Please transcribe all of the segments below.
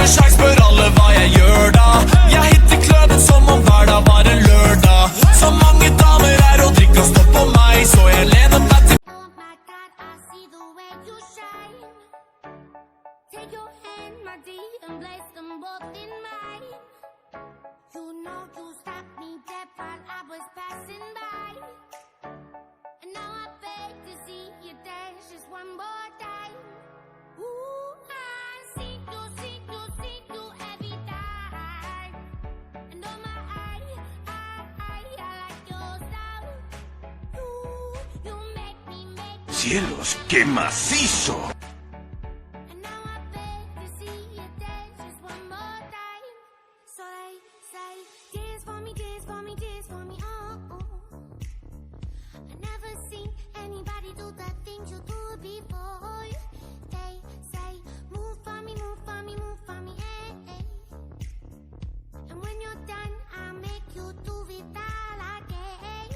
med sjekk, spør alle hva jeg gjør da. Jeg hitter kløden som om hver dag var en lørdag. Så mange damer her og drikker og står på meg, så jeg lener meg til. Oh my God, I see the way you shine. Take your hand, my dear, and place them both in mine. You know you stopped me dead while I was passing by. And now I beg to see you dance just one more time. Ooh, I see you every time. And oh my, I like your style. You make me. ¡Cielos, qué macizo! And now I beg to see you dance just one more time. So they say, dance for me, dance for me, dance for me, oh, oh. I never seen anybody do the things you do before. They say, move for me, move for me, move for me, hey, hey. And when you're done, I'll make you do it all again.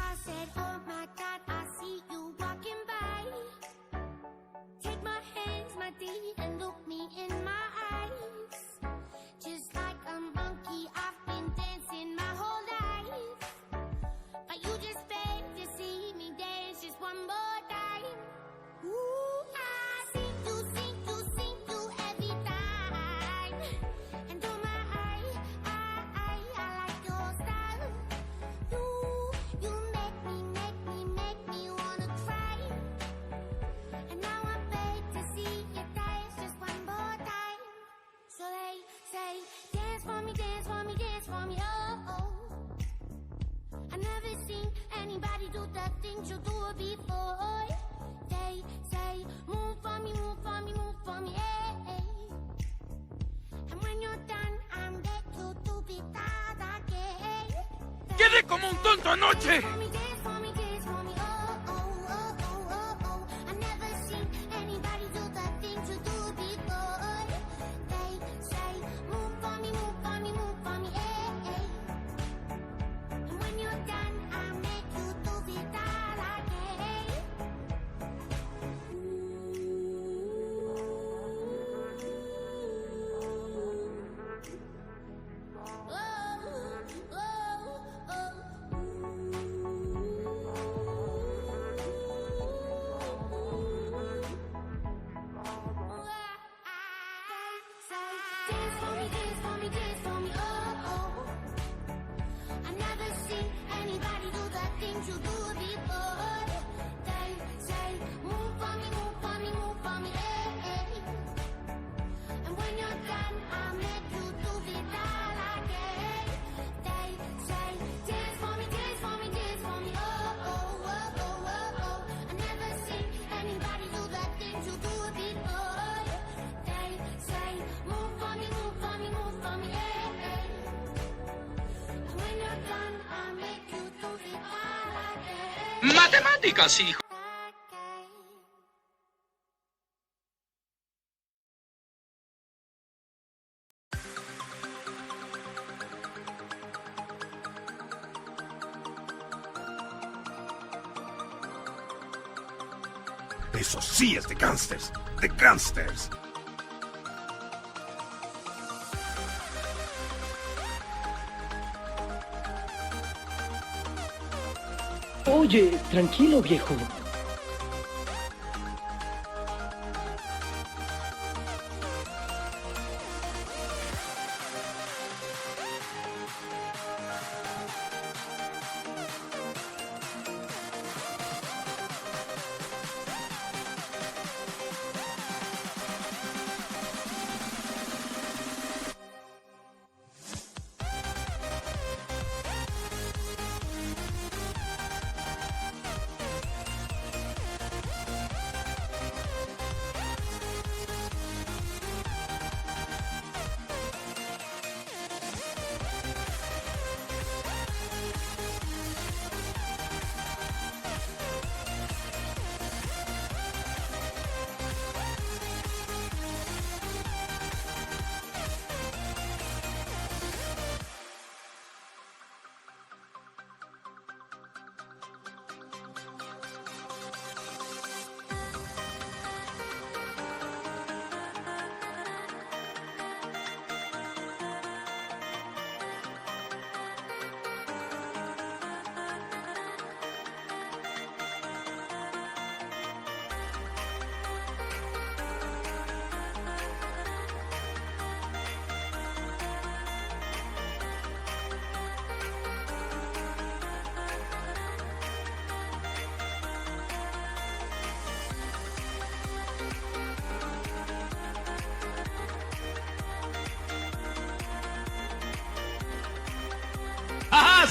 I said, oh my God, I see you walking by. Take my hands, my dear, and look me in my eyes. Just like a monkey, I've been dancing my whole life. But you just beg to see me dance just one more time. Ooh, I see you every time. And oh my, I like your style. You make me wanna cry. And now I beg to see you dance just one more time. So they say, dance for me, dance for me, dance for me, oh, oh. I never seen anybody do the things you do before. They say, move for me, move for me, move for me, hey, hey. And when you're done, I'm back to do it all again. ¡Quedé como un tonto anoche! Dance for me, dance for me, oh, oh, oh, oh, oh, oh. I never seen anybody do the things you do before. They say, move for me, move for me, move for me, hey, hey. And when you're done, I'll make you do it all again. Dance for me, dance for me, dance for me, oh, oh. I never seen anybody do the things you do before. They say, move for me, move for me, move for me, hey, hey. And when you're done, I'll make you do it all again. They say, dance for me, dance for me, dance for me, oh, oh, oh, oh, oh, oh. I never seen anybody do the things you do before. They say, move for me, move for me, move for me, hey, hey. And when you're done, I'll make you do it all again. ¡Matemáticas, hijo! Eso sí es de gangsters, de gangsters. Oye, tranquilo, viejo.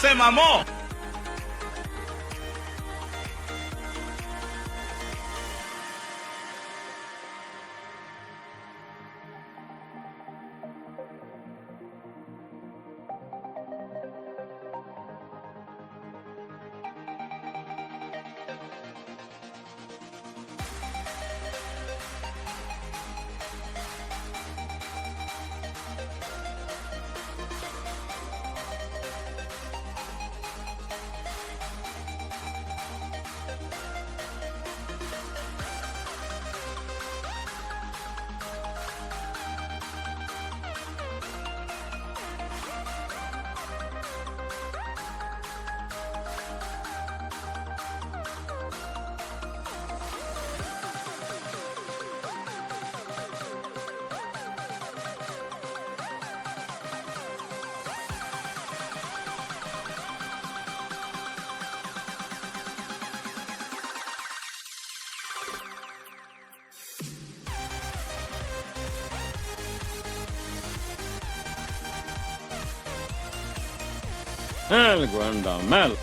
se mamó! El Guandamel.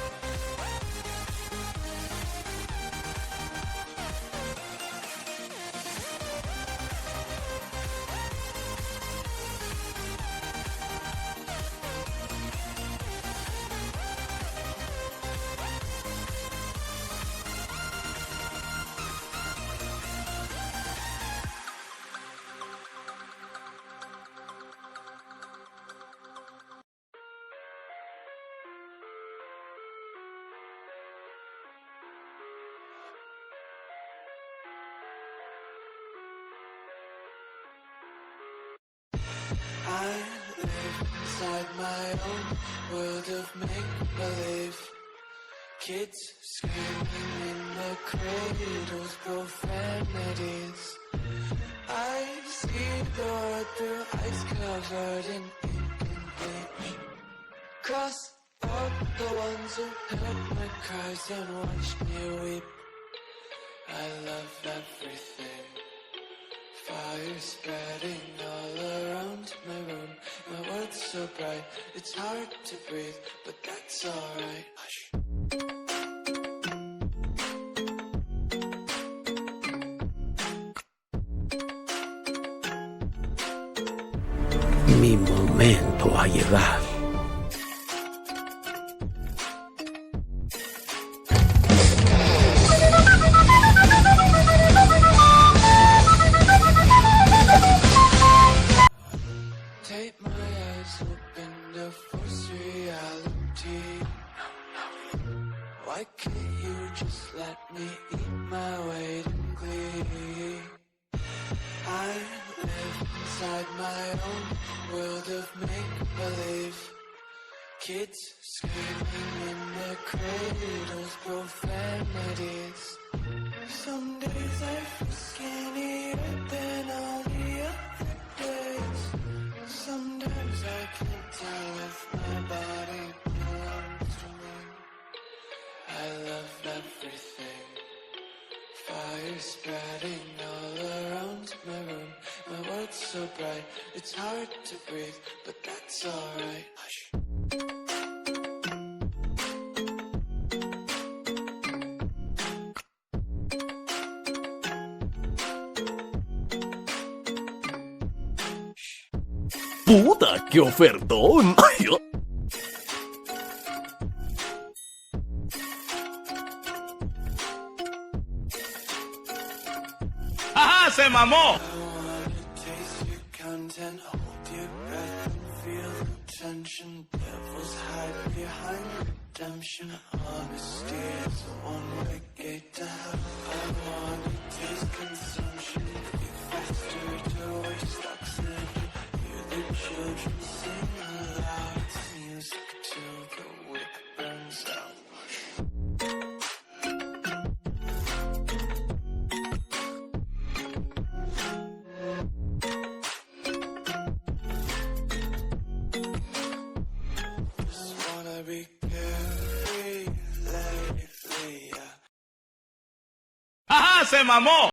I live inside my own world of make-believe. Kids screaming in the cradles, profanities. I see the world through ice covered in ink and bleach. Cross out the ones who heard my cries and watched me weep. I love everything. Fire spreading all around my room. My world's so bright, it's hard to breathe, but that's alright. Hush. Mi momento ha llegado. Take my eyes open to force reality. Why can't you just let me eat my weight in glee? I live inside my own world of make-believe. Kids screaming in their cradles, profanities. Some days I feel skinnier than all the other days. Sometimes I can't tell if my body belongs to me. I love everything. Fire spreading all around my room. My world's so bright, it's hard to breathe, but that's alright. Hush. ¡Puta, qué ofertón! ¡Ajá, se mamó! I wanna taste your content, hold your breath and feel the tension. Devils hide behind redemption. Honesty is a one-way gate to hell. I wanna taste consumption, be faster to waste oxygen. Hear the children sing aloud. It's music till the wick burns out. Just wanna be carefree lately, yeah. ¡Ajá, se mamó!